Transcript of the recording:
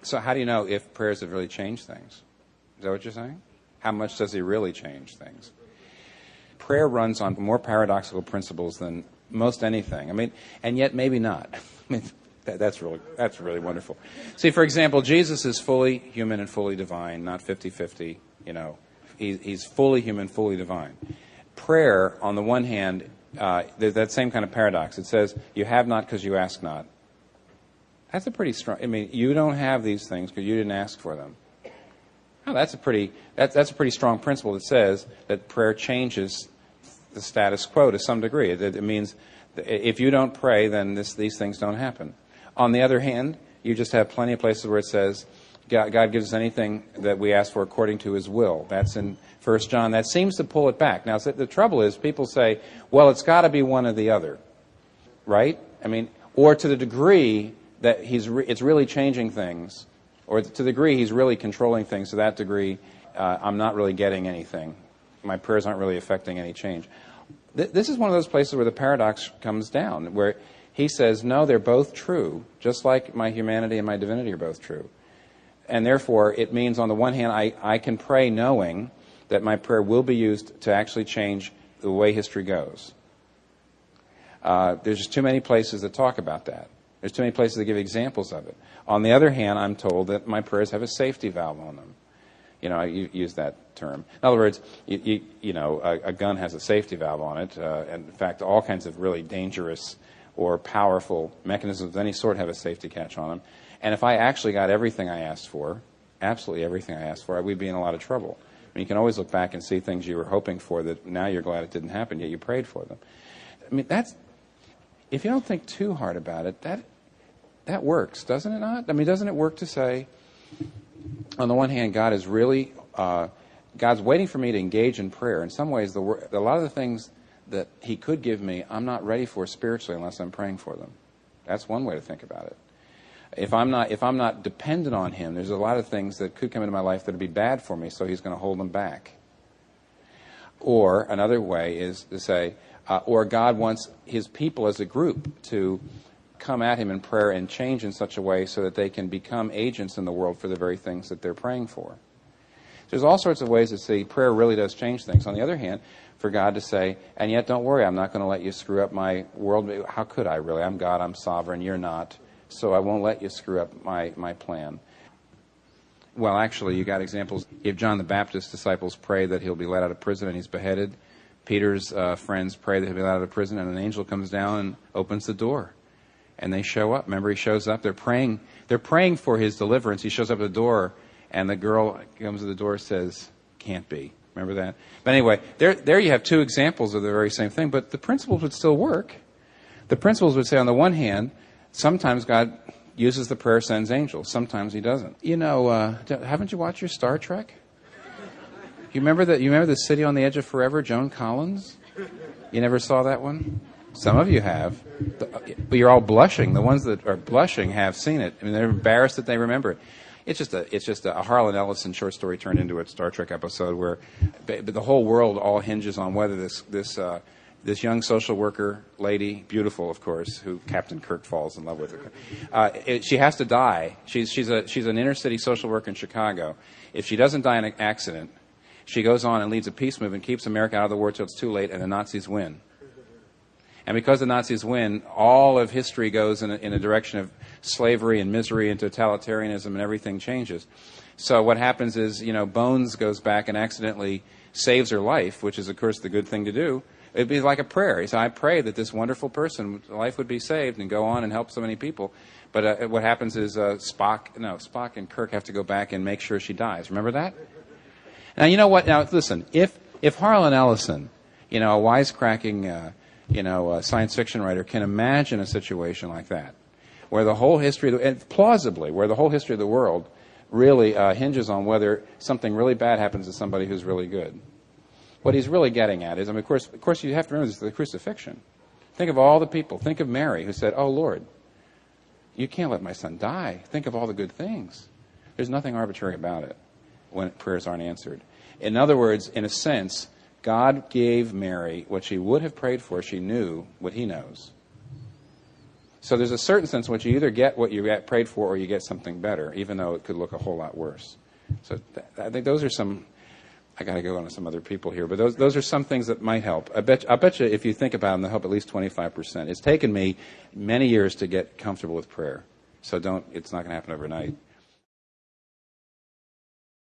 So how do you know if prayers have really changed things? Is that what you're saying? How much does he really change things? Prayer runs on more paradoxical principles than most anything. I mean, and yet maybe not. I mean, that's really wonderful. See, for example, Jesus is fully human and fully divine, not 50-50. You know, he's fully human, fully divine. Prayer, on the one hand, there's that same kind of paradox. It says, you have not because you ask not. That's a pretty strong, I mean, you don't have these things because you didn't ask for them. Now, that's a pretty strong principle that says that prayer changes the status quo to some degree. It means if you don't pray, then these things don't happen. On the other hand, you just have plenty of places where it says God gives us anything that we ask for according to His will. That's in 1 John. That seems to pull it back. Now, the trouble is people say, well, it's got to be one or the other, right? I mean, or to the degree that it's really changing things, or to the degree He's really controlling things, to that degree, I'm not really getting anything. My prayers aren't really affecting any change. This is one of those places where the paradox comes down, where He says, no, they're both true, just like my humanity and my divinity are both true. And therefore, it means, on the one hand, I can pray knowing that my prayer will be used to actually change the way history goes. There's just too many places that talk about that. There's too many places that give examples of it. On the other hand, I'm told that my prayers have a safety valve on them. You know, I use that term. In other words, a gun has a safety valve on it. And in fact, all kinds of really dangerous or powerful mechanisms of any sort have a safety catch on them. And if I actually got everything I asked for, absolutely everything I asked for, we'd be in a lot of trouble. I mean, you can always look back and see things you were hoping for that now you're glad it didn't happen, yet you prayed for them. I mean, if you don't think too hard about it, that works, doesn't it not? I mean, doesn't it work to say, on the one hand, God is really, God's waiting for me to engage in prayer. In some ways, a lot of the things that He could give me, I'm not ready for spiritually unless I'm praying for them. That's one way to think about it. If I'm not dependent on Him, there's a lot of things that could come into my life that would be bad for me, so He's going to hold them back. Or another way is to say, or God wants His people as a group to come at Him in prayer and change in such a way so that they can become agents in the world for the very things that they're praying for. There's all sorts of ways to see prayer really does change things. On the other hand, for God to say, and yet don't worry, I'm not going to let you screw up my world. How could I really? I'm God, I'm sovereign, you're not. So I won't let you screw up my plan. Well, actually, you got examples. If John the Baptist's disciples pray that he'll be let out of prison and he's beheaded, Peter's friends pray that he'll be let out of prison, and an angel comes down and opens the door. And they show up. Remember, he shows up. They're praying for his deliverance. He shows up at the door, and the girl comes to the door and says, can't be. Remember that? But anyway, there you have two examples of the very same thing, but the principles would still work. The principles would say, on the one hand, sometimes God uses the prayer, sends angels. Sometimes He doesn't. You know, haven't you watched your Star Trek? You remember the City on the Edge of Forever, Joan Collins? You never saw that one? Some of you have. But you're all blushing. The ones that are blushing have seen it. I mean, they're embarrassed that they remember it. It's just a Harlan Ellison short story turned into a Star Trek episode where the whole world all hinges on whether this young social worker lady, beautiful, of course, who Captain Kirk falls in love with her. She has to die. She's an inner city social worker in Chicago. If she doesn't die in an accident, she goes on and leads a peace movement, keeps America out of the war till it's too late, and the Nazis win. And because the Nazis win, all of history goes in a direction of slavery and misery and totalitarianism, and everything changes. So what happens is, Bones goes back and accidentally saves her life, which is, of course, the good thing to do. It'd be like a prayer. He said, I pray that this wonderful person's life would be saved and go on and help so many people. But what happens is Spock and Kirk have to go back and make sure she dies. Remember that? Now, you know what? Now, listen, if Harlan Ellison, a wisecracking, science fiction writer can imagine a situation like that, where the whole history, and plausibly, where the whole history of the world really hinges on whether something really bad happens to somebody who's really good. What he's really getting at is, of course, you have to remember this is the crucifixion. Think of all the people. Think of Mary, who said, "Oh, Lord, you can't let my son die." Think of all the good things. There's nothing arbitrary about it when prayers aren't answered. In other words, in a sense, God gave Mary what she would have prayed for. She knew what He knows. So there's a certain sense in which you either get what you prayed for or you get something better, even though it could look a whole lot worse. So I think those are some. I got to go on to some other people here, but those are some things that might help. I bet you if you think about them, they'll help at least 25%. It's taken me many years to get comfortable with prayer, so it's not going to happen overnight.